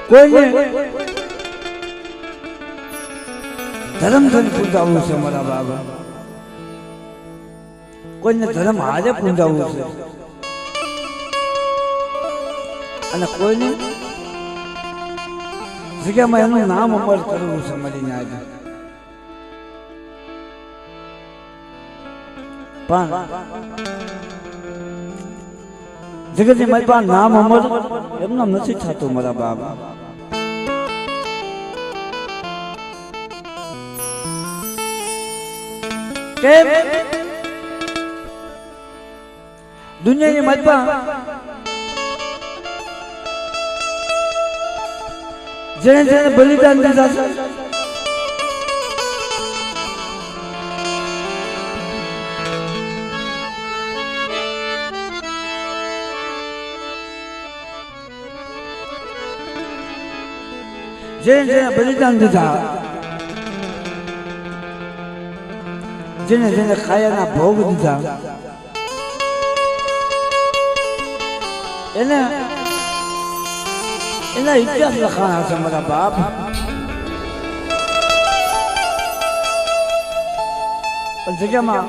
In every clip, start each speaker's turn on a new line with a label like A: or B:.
A: કોઈને ધર્મ ધન પૂજાવવું છે મારા બાબા, કોઈને ધર્મ હારે પૂજાવવું છે અને કોઈને જગ્યામાં એનું નામ અમર કરવું છે મળીને આજે. પણ જગતની મારી પાસે નામ અમર એમના નથી થતું મારા બાબા. કેમ? દુનિયાની મારી પાસે જેને જેને બલિદાન દીધા છે જેને જેને બલિદાન દીધા, જેને જેને કાયાના ભોગ દીધા, એને એના ઇતિહાસ લખાણા છે મારા બાપ. પણ જગ્યામાં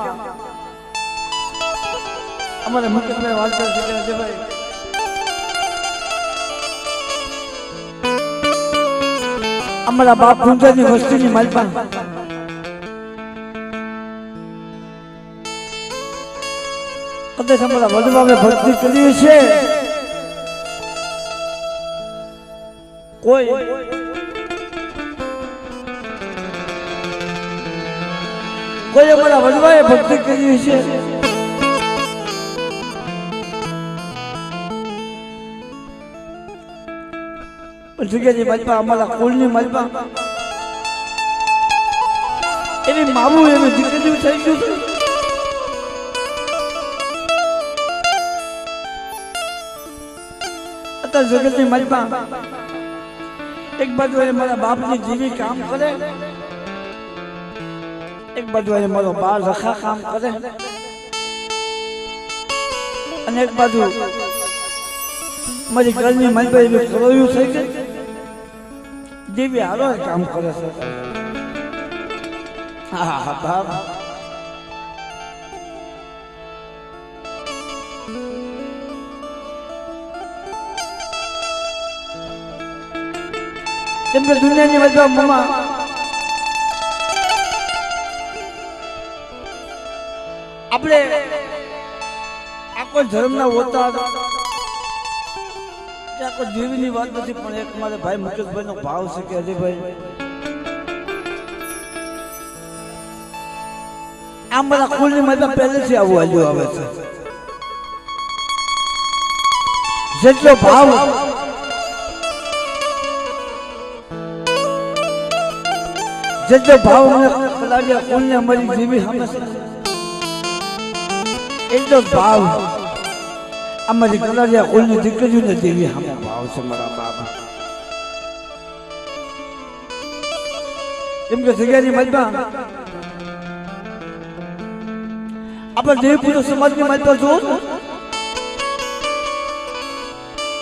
A: અમારે મુકેશભાઈ વાત કરે છે ભાઈ અમારા બાપ કુંજરની વસ્તીની માલપા કદાચ અમારા વડવાએ ભક્તિ કરી છે. કોઈ અમારા વડવાએ ભક્તિ કરી છે. જગ્યાની માલપા અમારા કુળની માલપા એની માવું એનું દીકરીઓ થઈ ગયું છે. અત્યારે જગતની માલપા એક બાજુ એ મારા બાપની જીવી કામ કરે, એક બાજુ એ મારો બાળ રખા કામ કરે અને એક બાજુ મારી ઘરની માલપા એવી કરોયું થઈ ગઈ દેવી હારો કામ કરે છે. હા બાપ કેમ કે દુનિયાની વચ્ચે મમ્મા આપણે આ કોઈ ધર્મના હોતા કે કોઈ જીવની વાત નથી, પણ એક મારે ભાઈ મુકેશભાઈ નો ભાવ છે કે અજયભાઈ આમ બધા કુલની મજા પહેલેથી આવું હાલ્યું આવે છે. જેટલો ભાવ જેટલો ભાવ મને કલાડિયા કુલને અમારી જીવી સામે છે એટલો ભાવ અમારી કલાડિયા કુલની દીકરીઓને દેવી સામે ભાવ છે મારા બાબા. કેમ કે જગ્યાની મજબા આપણે દેવપુર સમાજની મજબા જો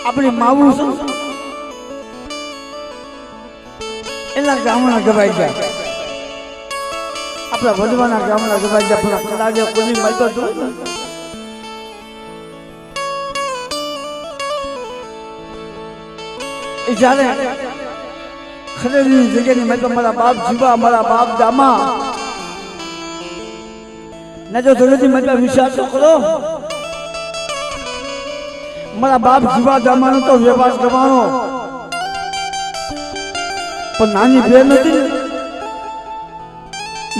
A: આપણી માવું છે એના ગામના ગવાઈ ગયા, આપણા વડવાના ગામના ગવાઈ ગયા, પણ કલાડિયા કુલની મજબા જો એ જ્યારે ખરેડી જગ્યાની મજબા મારા બાપ જીવા મારા બાપ જામા ને જો ધરતી મતલબ વિચાર તો કરો, મારા બાપ જીવા જમાનો તો વ્યવહાર કરવાનો, પણ નાની બેન હતી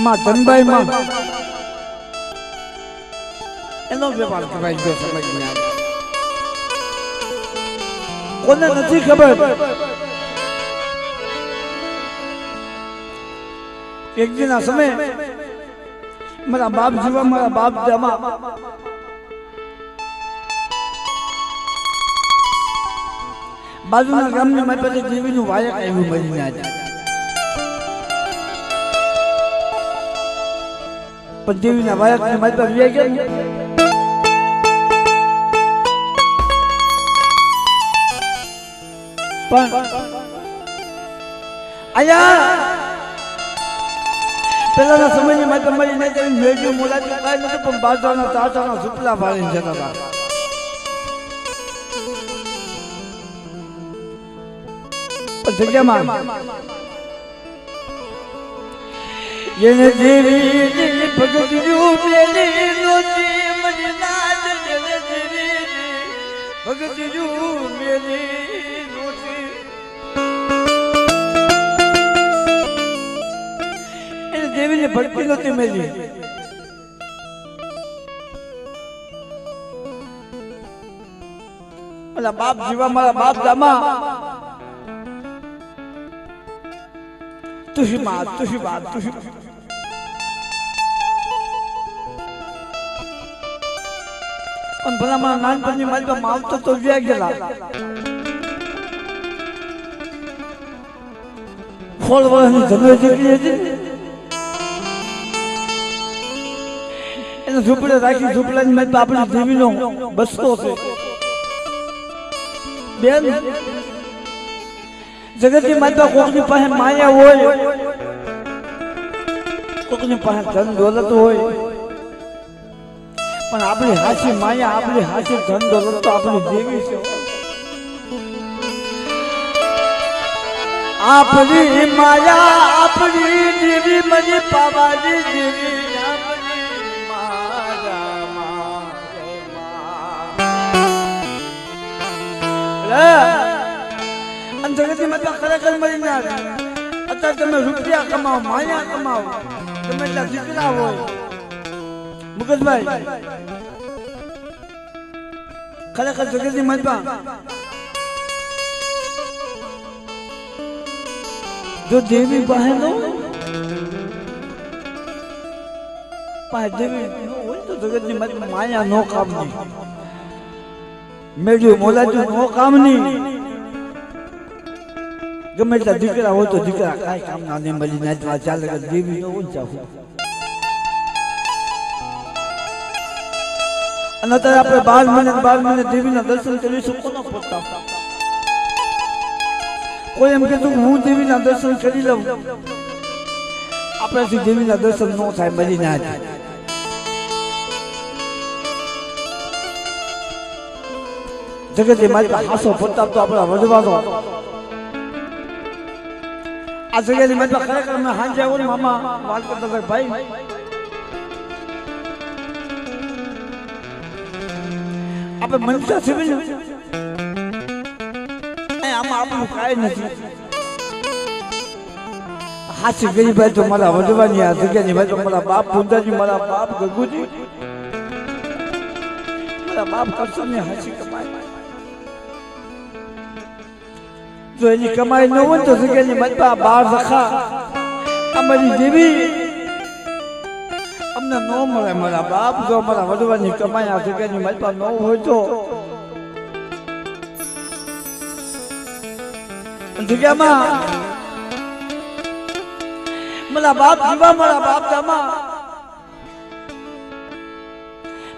A: માં ધનભાઈ માં એનો વ્યવહાર કરાઈ ગયો. સમજ ના કોને નથી ખબર એક દિન સમય મારા બાપ જીવા મારા બાપ જમા બાજુના ગામની મારી પાસે દેવીનું વાયક આવ્યું મરીને આજે, પણ દેવીના વાયકને મારી પાસે વ્યા ગયા આયા પેલાના સમયની માં તમારી નહીં કરી મેળ્યું મોલાથી કાંઈ નતું પણ બાજાના તાટાના ઝૂપલા ભાળીને જતા હતા. જગ્યામાં જેને દેવી ભગત રૂપેલી નોતી મરી નાદ જેને દેવી ભગત રૂપેલી નોતી એને દેવીને ભક્તિ નોતી મેલી. ઓલા બાપ જીવા મારા બાપ દામા તુષી માં તુષી બાપ તુષી પણ ભલા મારા નાનપણની મારી માવતો તો વ્યા ગયેલા. 16 વર્ષની જનોઈ દીકરી હતી એને ઝૂંપડે રાખી ઝૂંપડાની મારી આપણી દેવીનો બસતો છે. બેન જગતની માતા કોકની પાસે માયા હોય કોકની પાસે ધન દોલત હોય પણ આપણી હાચી માયા આપણી હાચી ધન દોલત તો આપણી દેવી છે. આપણી માયા આપણી દેવી મને પાવાની દેવી આપણી માયા જગતની માતા ખરેખર મરી ના અત્યારે તમે રૂપિયા કમાવો માયા કમાવો તમે એટલા દીકરા હોય મુકેશભાઈ ખરેખર જગતની માતા જો દેવી પાસે નો દેવી હોય તો જગતની માતા માયા નો કામ નહીં મેળ્યું મોલાજુ નો કામ નહીં. ગમે એટલા દીકરા હોય તો દીકરા કાંઈ કામ ના નહીં મળી નાચવા ચાલે કે દેવી નો ઊંચા હોય. અને અત્યારે આપણે 12 મહિને દેવીના દર્શન કરીશું કોના પોતા કોઈ એમ કીધું હું દેવીના દર્શન કરી લઉં આપણાથી દેવીના દર્શન ન થાય મળી ના જાય. જગતે મારી હાસો પ્રતાપ તો આપણા વધવાનો આ જગ્યાની મારી ખરેખર મેં હાંજે આવું ને મામા વાત કરતા હતા ભાઈ આપણે મનુષ્ય છે ને આમાં આપણું કાંઈ નથી. હાચી ગરીબાઈ તો મારા વધવાની આ જગ્યાની ભાઈ તો મારા બાપ પૂંજાજી મારા બાપ ગગુજી મારા બાપ કરશો ને હાચી કમાય જો એની કમાઈ ન હોય તો જગ્યાની મતબા 12 રખા અમારી દેવી અમને ન મળે. મારા બાપ જો મારા વધવાની કમાઈ આ જગ્યાની મતબા ન હોય તો જગ્યામાં મારા બાપ જીવા મારા બાપ દામા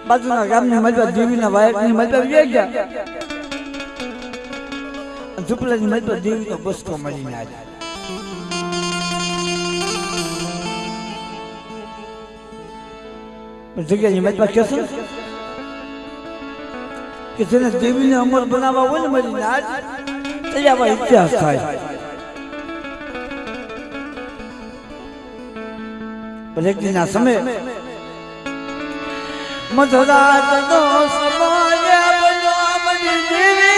A: બાજુના ગામની મતબા દેવીના વાયકની મતબા વ્યા ગયા ઝૂંપડાની મતબા દેવીનો બસકો મળી ના જાય. જગ્યાની મતબા કહેશે કે જેને દેવીને અમર બનાવવા હોય ને મળી ના જાય આવા ઇતિહાસ થાય. ભલેકના સમય મધરાતનો સમય બનો મની દેવી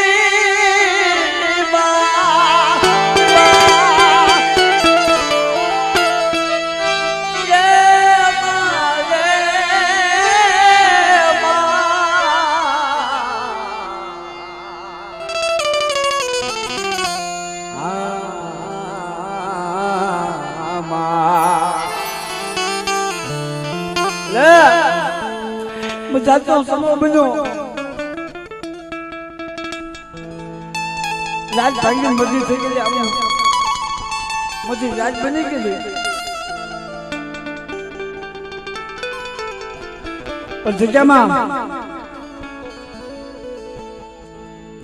A: જાતો સમો બન્યો રાજ ભાંગી મજી થઈ ગઈ આમ મજી રાજ બની ગઈ પણ જગ્યામાં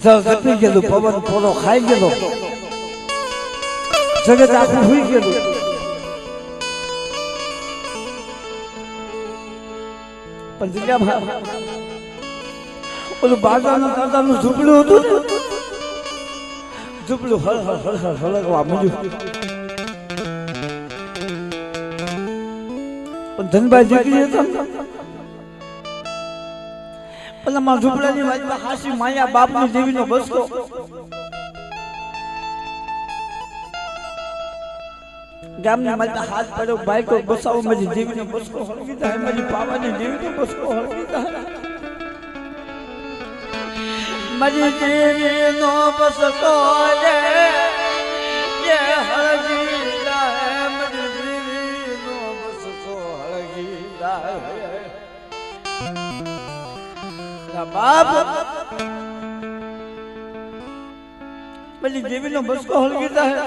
A: જપી ગયેલું પવન પોલો ખાઈ ગયેલો જગત આખું હુઈ ગયેલું. પણ જગ્યામાં ઓલું બાજાનું દાદાનું ઝૂંપડું હતું ને, ઝૂંપડું હળગવા મળ્યું. પણ ધનભાઈ દીકરી હતા પેલા મારા ઝૂંપડાની વાતમાં હાસી માયા બાપની દેવીનો બસકો. ગામની માતા હાથ પડ્યો બાઈકો બસાવો મારી દેવીનો બસકો હળગી જાય, મારી પાવાની દેવીનો બસકો હળગી જાય. મારી દેવીનો બસકો રે એ હળગી જાય, મારી દેવીનો બસકો હળગી જાય. બાપ મારી દેવીનો બસકો હળગી જાય.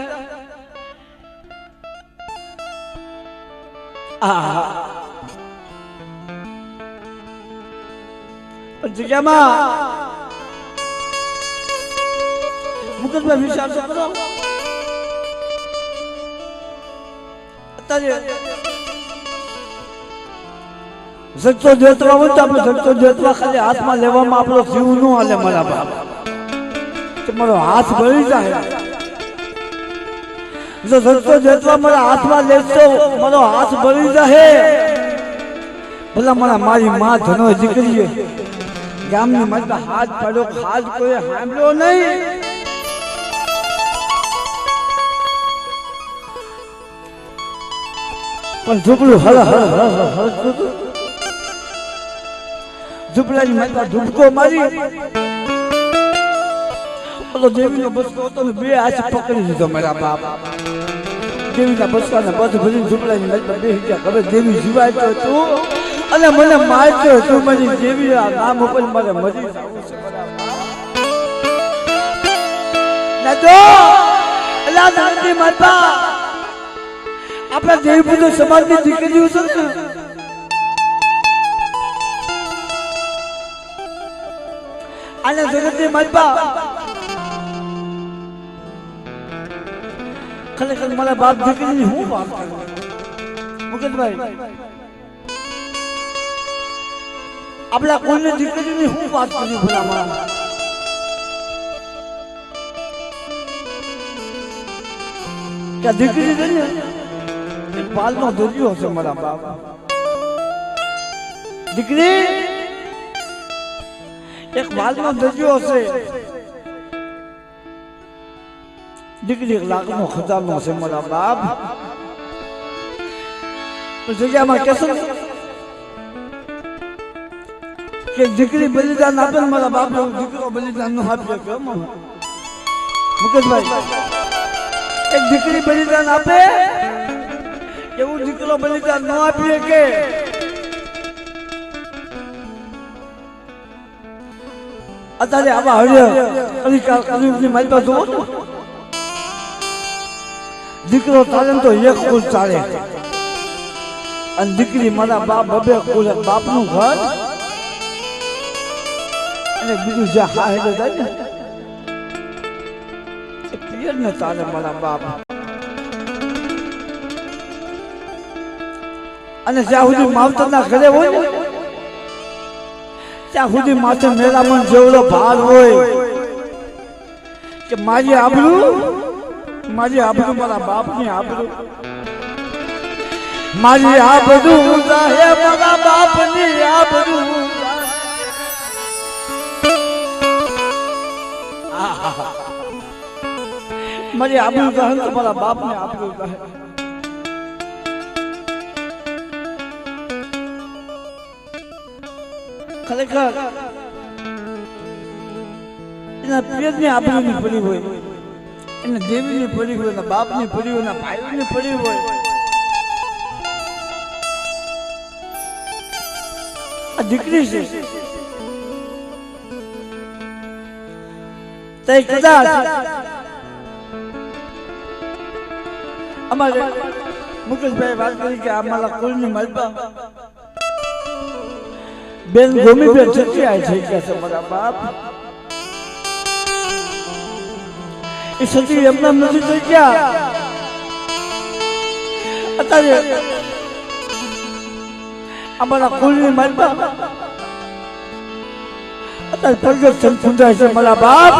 A: જગ્યામાં મુકતભાઈ વિચાર તો કરો. અત્યારે જગતો જેતવા હોય તો આપણે જગતો જેતવા ખાલી હાથમાં લેવામાં આપણો જીવ ન હાલે. મારા બાપ તમારો હાથ બળી જાય. જો જગતો જેતવા મારા હાથમાં લેશો મારો હાથ બળી જાય. ભલા મારી માં ધનો દીકરીએ ગામની માતા હાથ પાડ્યો, ખાસ કોઈ સાંભળ્યો નહીં. પણ ઝૂંપડું ઝૂંપડાની માતા ધૂપકો મારી ઓલો દેવીનો બસકો હતો ને બે હાથ પકડી લીધો મારા બાપ. દેવીના બસકાને બસ ભરીને ઝૂંપડાની માતા બે ગયા. હવે દેવી જીવાય તો તું અને મને મારતો તું, મારી દેવી આ નામ ઉપર મારે મરી જવું છે. માતા આપણા દેવપુત્ર સમાજની દીકરીઓ છે ને, આને જગતની માતા ખરેખર મારા બાપ દીકરીની હું વાત કરું. મુકેશભાઈ આપણા કોઈની દીકરીની હું વાત કરું. ભલા કે દીકરી એક પાલનો દરિયો છે મારા બાપ. દીકરી એક પાલનો દરિયો છે. દીકરી એક લાખનો ખજાનો છે મારા બાપ. જગ્યામાં કેસર કે દીકરી બલિદાન આપે ને મારા બાપ દીકરો બલિદાન નો આપે. કેમ મુકેશભાઈ એક દીકરી બલિદાન આપે એવું દીકરો બલિદાન ન આપીએ કે અત્યારે આવા હરિની મારી પાસે જોવો તો દીકરો ચાલે તો એક કુલ ચાલે અને દીકરી મારા બાપ બબે કુલ બાપનું ઘર અને બીજું જ્યાં હા હેડે જાય ને એ પિયર ને ચાલે મારા બાપ. અને જ્યાં સુધી માવતરના ઘરે હોય ને ત્યાં સુધી માથે મેળામણ જેવડો ભાર હોય કે મારી આબરૂ મારા બાપની આબરૂ, મારી આબરૂ જાહે મારા બાપની આબરૂ. મારી આબરૂ જાહે તો મારા બાપની આબરૂ જાહે. ખરેખર એના પિયરની આબરૂની પડી હોય, એના દેવીની પડી હોય, એના બાપની પડી હોય, એના ભાઈઓની પડી હોય. આ દીકરી છે તે કદાચ અમારે મુકેશભાઈ વાત કરી કે અમારા કુળની મલબા બેન ગોમી બેન સચ્ચાઈ થઈ ગયા છે મારા બાપ. એ સતી એમના નથી થઈ ગયા, અત્યારે અમારા કુલની માલપા અત્યારે પ્રગટ પૂજાય છે મારા બાપ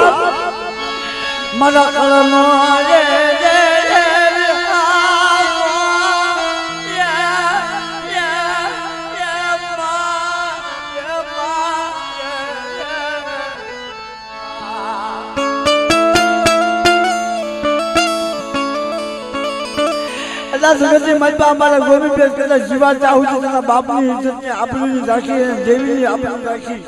A: મારા કળનો મારા ગોમી પેટ કદાચ જીવા ચાહું છું તેના બાપની ઇજ્જતને આપણી રાખી અને દેવીની આપણી રાખી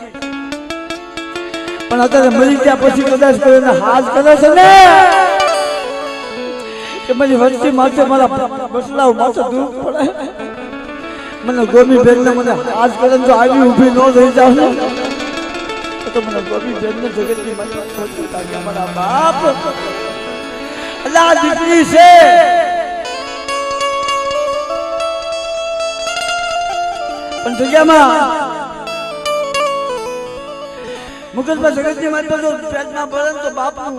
A: પણ અત્યારે મરી ગયા પછી કદાચ કોઈને હાથ કરે છે ને કે મારી વસ્તી માથે મારા બસલાવ માથે દુઃખ પડે મને ગોમી બેનને મને હાથ કરે તો આવી ઊભી ન થઈ જાવ ને તો મને ગોમી બેનને જગતની માથે છોડી તાકે મારા બાપ અલ્લાહ દીકરી છે પણ જગ્યામાં મુકદમાં જગતની મારી પાસે પેટમાં ભરણ તો બાપનું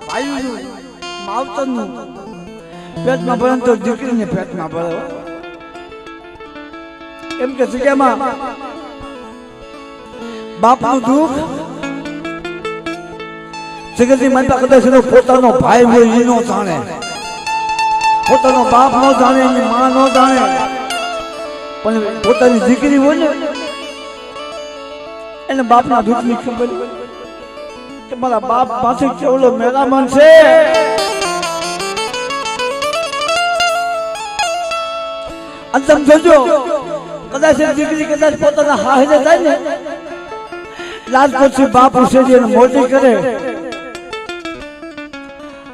A: ભાઈનું માવતરનું પેટમાં ભરણ તો દીકરીને પેટમાં ભરે એમ કે જગ્યામાં બાપનું દુઃખ જગતની મારી પાસે કદાચ એનો પોતાનો ભાઈ હોય એ નો જાણે પોતાનો બાપ નો જાણે એની માં નો જાણે પણ પોતાની દીકરી હોય ને એને બાપના દુઃખની ખબર કે મારા બાપ પાસે કેવલો મેરામણ છે અને તમે જોજો કદાચ દીકરી કદાચ પોતાના હાહરે જાય ને લાજ પછી બાપ ઉછેરી એને મોટી કરે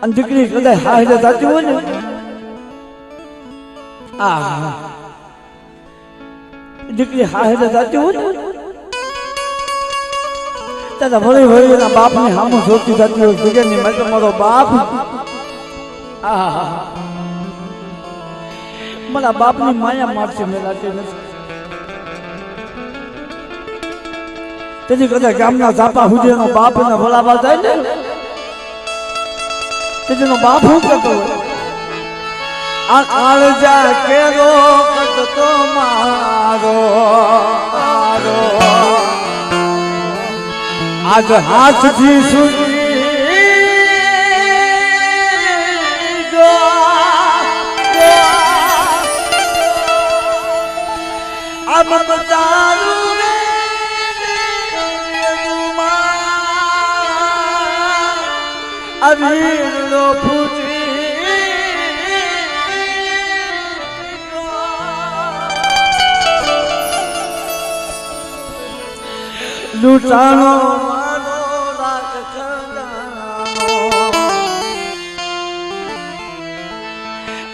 A: અને દીકરી કદાચ હાહરે જતી હોય ને દીકરી હાહરે જતી હોય ને ત્યારે ભલે ભલે એના બાપની સામું જોતી જતી હોય જગ્યાની માટે મારો બાપ મારા બાપની માયા મારશે મેલાતી નથી તેથી કદાચ ગામના ઝાપા હુજેનો બાપ એને ભલાવા જાય ને તેનો બાપ શું કરતો હોય આ કાળજા કેરો કરતો મારો આજ હાથથી સુધી આમ બતારું અવીરનો પૂજી લૂંટાણો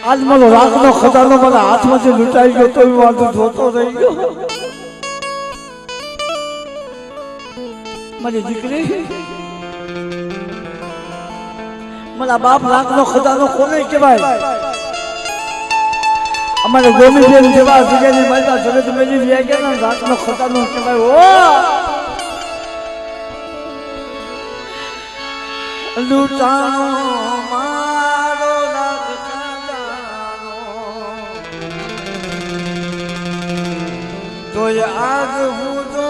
A: આજ મારો રાખનો ખજાનો મારા હાથમાંથી લૂંટાઈ ગયો તો વાંધો જોતો રહી ગયો મારી દીકરી મારા બાપ રાખનો ખજાનો કોને કહેવાય અમારે ગોમી બેન જેવા જગ્યાની મારી જગત મેલી વ્યા ગયા ને રાખનો ખજાનો કહેવાય ઓ લૂંટાણો મારો તો આજ હું તો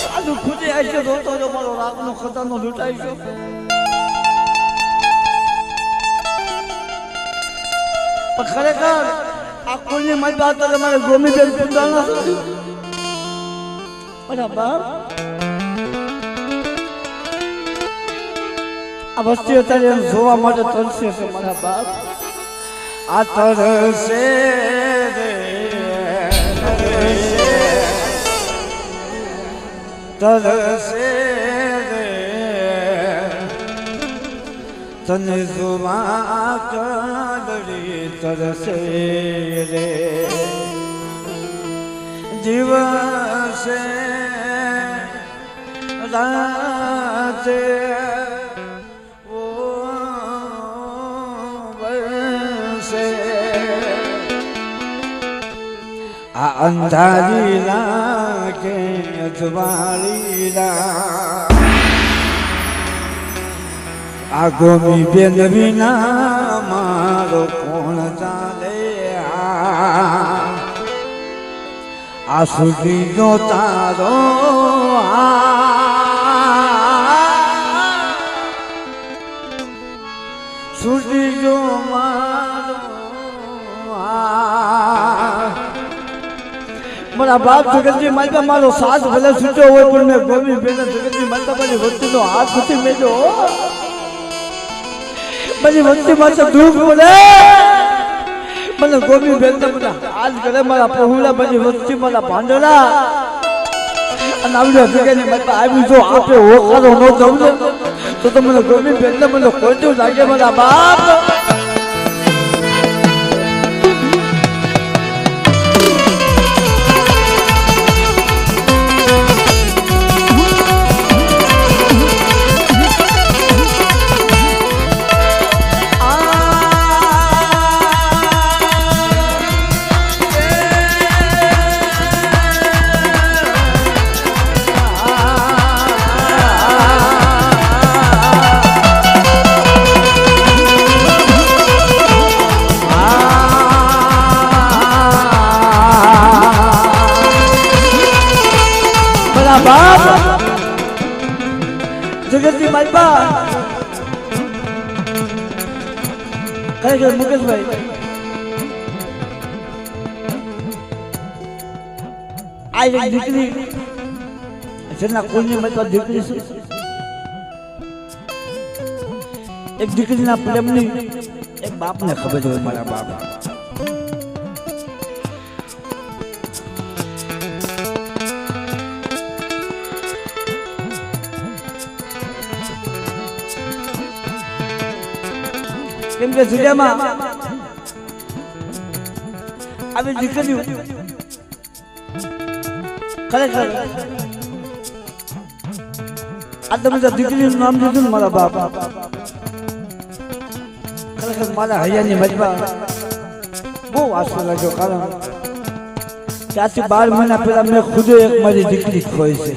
A: આજુ ખુદે આશે રોતો જો મારો રાખનો ખજાનો લૂંટાઈ ગયો પણ ખરેખર આ કુલની મારી વાત તમારે ગોમી બેન પૂજાના બરાબર આ વસ્તી અત્યારે એમ જોવા માટે તરસે છે મારા બાપ આ તરસે તરસે તને જોવા કાદડી તરસે રે દિવસે રાતે આ અંધારી લાગે અજવાળી આ ગોમી બેન વિના મારો કોણ ચાલે આ સુધી નો તારો સુધી જો મારો મારા બાપ જગતજી માલપા મારો સાથ ભલે છૂટ્યો હોય પણ મેં ગોમી બેન જગતજી માલપા મારી વસ્તીનો હાથ નથી મેજો મારી વસ્તી માથે દુઃખ પડે મને ગોમી બેન મને હાથ કરે મારા પહોળા મારી વસ્તી મારા ભાંડોળા અને આવડે ભેગાની માલપા આવી જો આપે હોકારો ન દઉં તો મને ગોમી બેન મને ખોટું લાગે મારા બાપ જગતજી માલપા ખરેખર મુકેશભાઈ આ એક દીકરી જેના કોઈની માલપા દીકરી છે એક દીકરીના પ્રેમની એક બાપને ખબર હોય મારા બાપ કેમ કે જગ્યામાં આવી દીકરીઓ ખરેખર આ તમે દીકરીનું નામ લીધું ને મારા બાપ ખરેખર મારા હૈયાની મજબા બહુ આશો લાગ્યો કારણ ત્યાંથી 12 મહિના પહેલા મેં ખુદે એક મારી દીકરી ખોઈ છે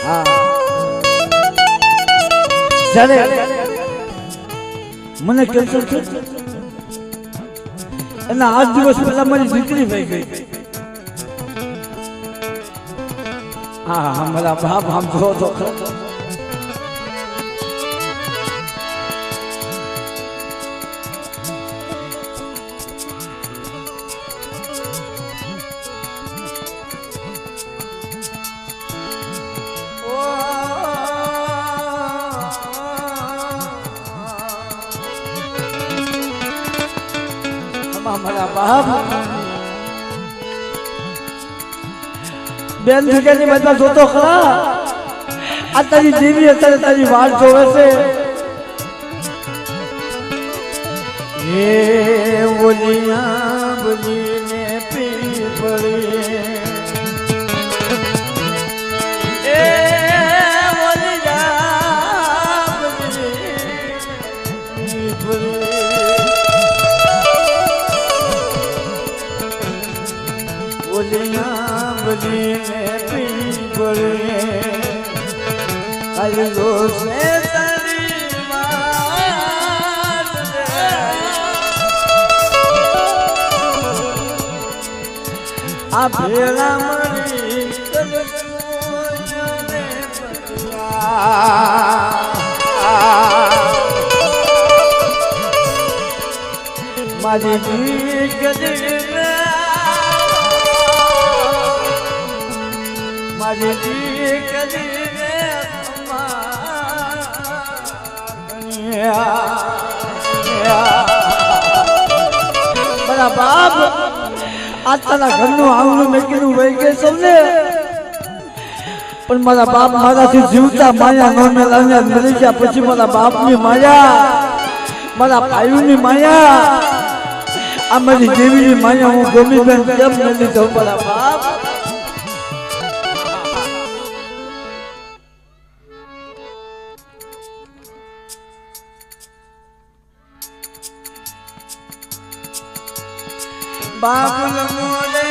A: હા જ્યારે મને કેન્સર છે એના 8 દિવસ પહેલા મારી દીકરી થઈ ગઈ હા મારા બાપ આમ જો તો મારા બાપ બેન જગ્યાની બધા જોતો ખરા આ તારી દેવી અત્યારે તારી વાત જોવે છે હે ઓલિયા બનીને પીપળી એ ઓલિયા બનીને પીપળી ઓલિયા બનીને પીપળે કાલગો સે તારી વાત આ ભેળા મળી કલસોને મારી દીકરી મારી દીકરીને મારા બાપ આ તારા ઘરનું આંગણું મેં કીધું વહી ગઈ સૌને પણ મારા બાપ મારાથી જીવતા માયા નો મેળવ્યા મરી ગયા પછી મારા બાપની માયા મારા ભાઈઓની માયા આ મારી દેવીની માયા હું ગોમીબેન કેમ નથી જાઉં મારા બાપ બાબુલ મોલે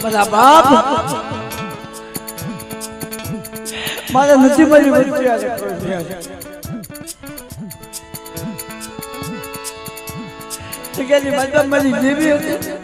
A: મારા બાપ મારા નથી મારી વચ્ચે આ જગ્યાની મારી દેવી હતી